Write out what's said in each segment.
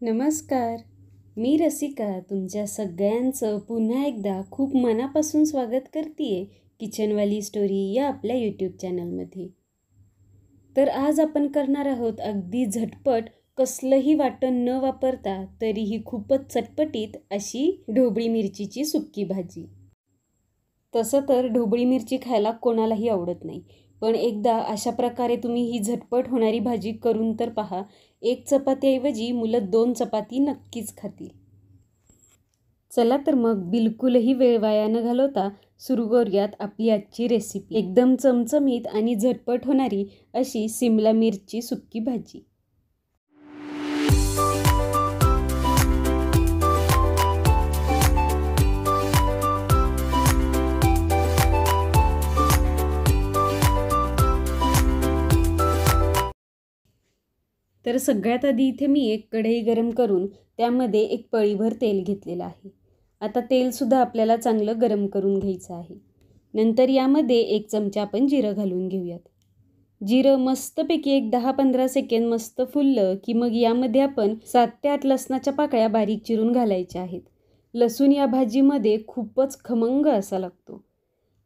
नमस्कार. मी रसिका तुमच्या सगळ्यांचं पुन्हा एकदा खूप मनापासून स्वागत करते किचनवाली स्टोरी या आपल्या यूट्यूब चॅनलमध्ये. तर आज आपण करणार आहोत अगदी झटपट, कसलंही वाटण न वापरता तरीही खूपच चटपटीत अशी ढोबळी मिरचीची सुक्की भाजी. तसं तर ढोबळी मिरची खायला कोणालाही आवडत नाही, पण एकदा अशा प्रकारे तुम्ही ही झटपट होणारी भाजी करून तर पहा. एक चपातीऐवजी मुलं 2 चपाती नक्कीच खातील. चला तर मग बिलकुलही वेळ वाया न घालवता सुरू करूयात आपली आजची रेसिपी. एकदम चमचमीत आणि झटपट होणारी अशी सिमला मिरची सुक्की भाजी. तर सगळ्यात आधी इथे मी एक कढई गरम करून त्यामध्ये एक पळीभर तेल घेतलेलं आहे. आता तेलसुद्धा आपल्याला चांगलं गरम करून घ्यायचं आहे. नंतर यामध्ये 1 चमचा आपण जिरं घालून घेऊयात. जिरं मस्तपैकी एक 10-15 सेकंद मस्त फुललं की मग यामध्ये आपण 7 ते 8 लसणाच्या पाकळ्या बारीक चिरून घालायच्या आहेत. लसूण या भाजीमध्ये खूपच खमंग असा लागतो.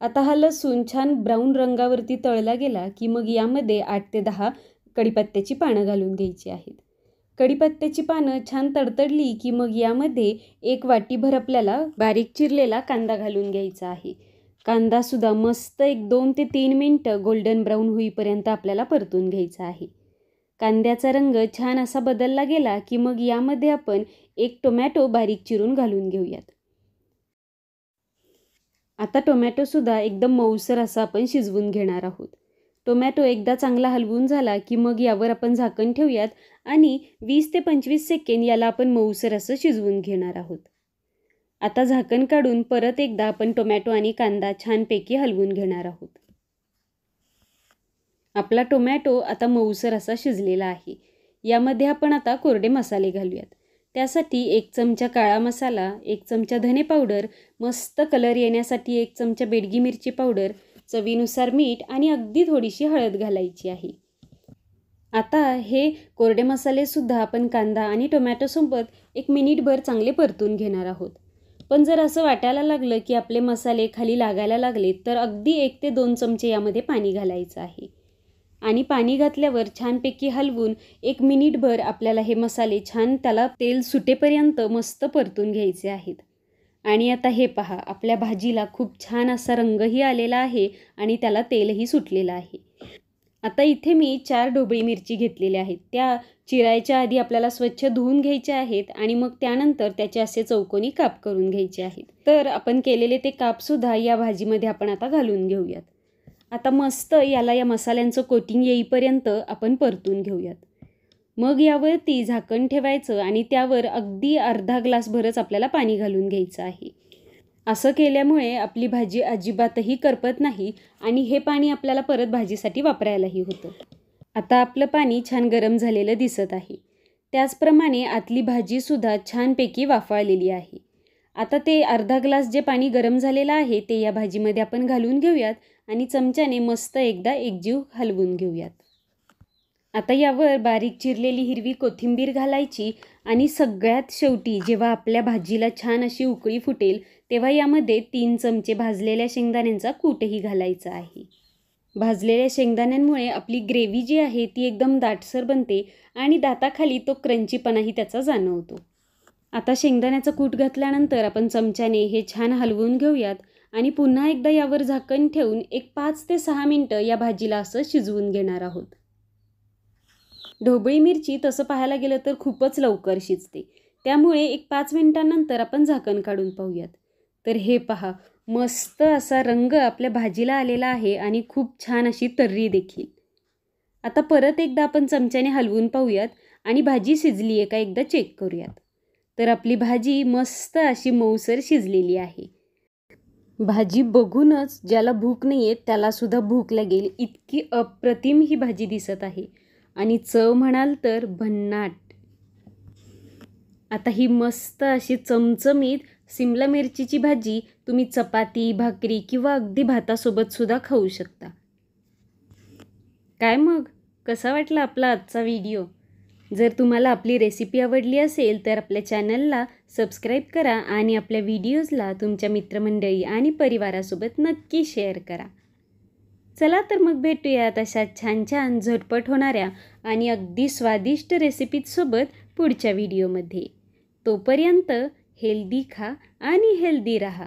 आता हा लसूण छान ब्राऊन रंगावरती तळला गेला की मग यामध्ये 8 ते 10 कढीपत्त्याची पानं घालून घ्यायची आहेत. कढीपत्त्याची पानं छान तडतडली की मग यामध्ये 1 वाटीभर आपल्याला बारीक चिरलेला कांदा घालून घ्यायचा आहे. कांदासुद्धा मस्त एक 2 ते 3 मिनटं गोल्डन ब्राऊन होईपर्यंत आपल्याला परतून घ्यायचा आहे. कांद्याचा रंग छान असा बदलला गेला की मग यामध्ये आपण 1 टोमॅटो बारीक चिरून घालून घेऊयात. आता टोमॅटोसुद्धा एकदम मऊसर असा आपण शिजवून घेणार आहोत. टोमॅटो एकदा चांगला हलवून झाला की मग यावर आपण झाकण ठेवूयात आणि 20 ते 25 सेकंद याला आपण मऊसर असं शिजवून घेणार आहोत. आता झाकण काढून परत एकदा आपण टोमॅटो आणि कांदा छानपैकी हलवून घेणार आहोत. आपला टोमॅटो आता मऊसर असा शिजलेला आहे. यामध्ये आपण आता कोरडे मसाले घालूयात. त्यासाठी 1 चमचा काळा मसाला, 1 चमचा धने पावडर, मस्त कलर येण्यासाठी 1 चमचा बेडगी मिरची पावडर, चवीनुसार मीठ आणि अगदी थोडीशी हळद घालायची आहे. आता हे कोरडे मसालेसुद्धा आपण कांदा आणि टोमॅटोसोबत 1 मिनिटभर चांगले परतून घेणार आहोत. पण जर असं वाटायला लागलं की आपले मसाले खाली लागायला लागले तर अगदी 1 ते 2 चमचे यामध्ये पाणी घालायचं आहे. आणि पाणी घातल्यावर छानपैकी हलवून 1 मिनिटभर आपल्याला हे मसाले छान त्याला तेल सुटेपर्यंत मस्त परतून घ्यायचे आहेत. आणि आता हे पहा, आपल्या भाजीला खूप छान असा रंगही आलेला आहे आणि त्याला तेलही सुटलेलं आहे. आता इथे मी 4 ढोबळी मिरची घेतलेल्या आहेत. त्या चिरायच्या आधी आपल्याला स्वच्छ धुवून घ्यायच्या आहेत आणि मग त्यानंतर त्याचे असे चौकोनी काप करून घ्यायचे आहेत. तर आपण केलेले ते कापसुद्धा या भाजीमध्ये आपण आता घालून घेऊयात. आता मस्त याला या मसाल्यांचं कोटिंग येईपर्यंत आपण परतून घेऊयात. मग यावरती झाकण ठेवायचं आणि त्यावर अगदी अर्धा ग्लासभरच आपल्याला पाणी घालून घ्यायचं आहे. असं केल्यामुळे आपली भाजी अजिबातही करपत नाही आणि हे पाणी आपल्याला परत भाजीसाठी वापरायलाही होतं. आता आपलं पाणी छान गरम झालेलं दिसत आहे. त्याचप्रमाणे आतली भाजीसुद्धा छानपैकी वाफाळलेली आहे. आता ते अर्धा ग्लास जे पाणी गरम झालेलं आहे ते या भाजीमध्ये आपण घालून घेऊयात आणि चमच्याने मस्त एकदा एकजीव हलवून घेऊयात. आता यावर बारीक चिरलेली हिरवी कोथिंबीर घालायची आणि सगळ्यात शेवटी जेव्हा आपल्या भाजीला छान अशी उकळी फुटेल तेव्हा यामध्ये 3 चमचे भाजलेल्या शेंगदाण्यांचा कूटही घालायचा आहे. भाजलेल्या शेंगदाण्यांमुळे आपली ग्रेव्ही जी आहे ती एकदम दाटसर बनते आणि दाताखाली तो क्रंचीपणाही त्याचा जाणवतो. आता शेंगदाण्याचा कूट घातल्यानंतर आपण चमच्याने हे छान हलवून घेऊयात आणि पुन्हा एकदा यावर झाकण ठेवून एक 5 ते 6 मिनटं या भाजीला असं शिजवून घेणार आहोत. ढोबळी मिरची तसं पाहायला गेलं तर खूपच लवकर शिजते, त्यामुळे एक 5 मिनिटांनंतर आपण झाकण काढून पाहूयात. तर हे पहा, मस्त असा रंग आपल्या भाजीला आलेला आहे आणि खूप छान अशी तर्री देखील. आता परत एकदा आपण चमच्याने हलवून पाहूयात आणि भाजी शिजली आहे का एकदा चेक करूयात. तर आपली भाजी मस्त अशी मऊसर शिजलेली आहे. भाजी बघूनच ज्याला भूक नाही आहे त्यालासुद्धा भूक लागेल इतकी अप्रतिम ही भाजी दिसत आहे आणि चव म्हणाल तर भन्नाट. आता ही मस्त अशी चमचमीत सिमला मिरचीची भाजी तुम्ही चपाती, भाकरी किंवा अगदी भातासोबतसुद्धा खाऊ शकता. काय मग, कसा वाटला आपला आजचा व्हिडिओ? जर तुम्हाला आपली रेसिपी आवडली असेल तर आपल्या चॅनलला सबस्क्राईब करा आणि आपल्या व्हिडिओजला तुमच्या मित्रमंडळी आणि परिवारासोबत नक्की शेअर करा. चला तर मग भेटूयात अशा छान छान झटपट होणाऱ्या आणि अगदी स्वादिष्ट रेसिपीजसोबत पुढच्या व्हिडिओमध्ये. तोपर्यंत हेल्दी खा आणि हेल्दी राहा.